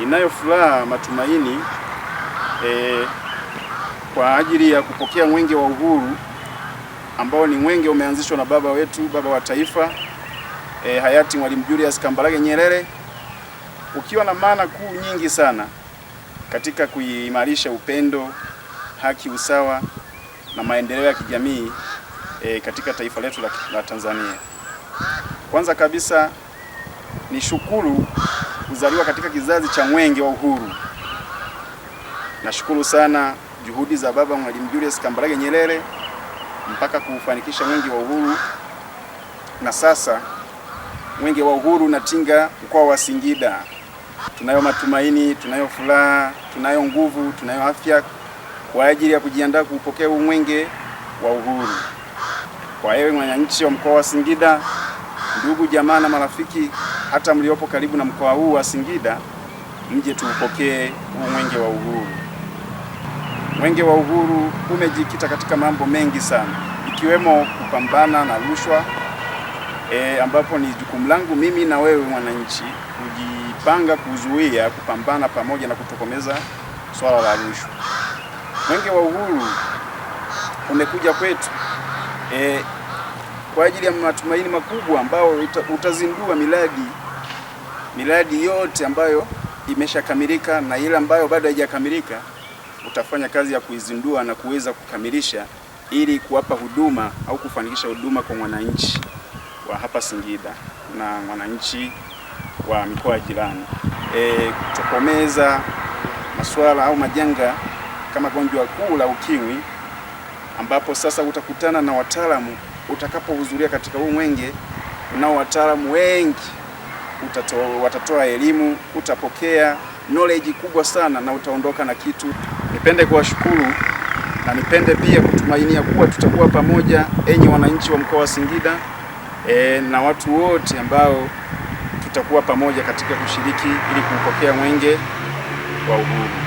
inayo furaha, matumaini kwa ajili ya kupokea mwenge wa uhuru ambao ni mwenge umeanzishwa na baba wetu, baba wa taifa hayati Mwalimu Julius Kambarage Nyerere, ukiwa na maana kuu nyingi sana katika kuimarisha upendo, haki, usawa na maendeleo ya kijamii katika taifa letu la Tanzania. Kwanza kabisa ni shukuru kuzaliwa katika kizazi cha mwenge wa uhuru. Nashukuru sana juhudi za baba Mwalimu Julius Kambarage Nyerere mpaka kufanikisha mwenge wa uhuru, na sasa mwenge wa uhuru unatinga mkoa wa Singida. Tunayo matumaini, tunayo furaha, tunayo nguvu, tunayo afya kwa ajili ya kujiandaa kupokea mwenge wa uhuru. Kwa hiyo mwananchi wa mkoa wa Singida, ndugu jamaa na marafiki, hata mliopo karibu na mkoa huu wa Singida, mje tuupokee huu mwenge wa uhuru. Mwenge wa uhuru umejikita katika mambo mengi sana, ikiwemo kupambana na rushwa, ambapo ni jukumu langu mimi na wewe mwananchi kujipanga kuzuia, kupambana pamoja na kutokomeza swala la rushwa. Mwenge wa uhuru umekuja kwetu kwa ajili ya matumaini makubwa ambao utazindua miradi yote ambayo imeshakamilika na ile ambayo bado haijakamilika utafanya kazi ya kuizindua na kuweza kukamilisha ili kuwapa huduma au kufanikisha huduma kwa mwananchi wa hapa Singida na mwananchi wa mikoa jirani. Kutokomeza masuala au majanga kama gonjwa kuu la UKIMWI, ambapo sasa utakutana na wataalamu utakapohudhuria katika huu mwenge. Nao wataalamu wengi watatoa elimu, utapokea knowledge kubwa sana na utaondoka na kitu. Nipende kuwashukuru na nipende pia kutumainia kuwa tutakuwa pamoja, enyi wananchi wa mkoa wa Singida na watu wote ambao tutakuwa pamoja katika kushiriki ili kupokea mwenge wa uhuru.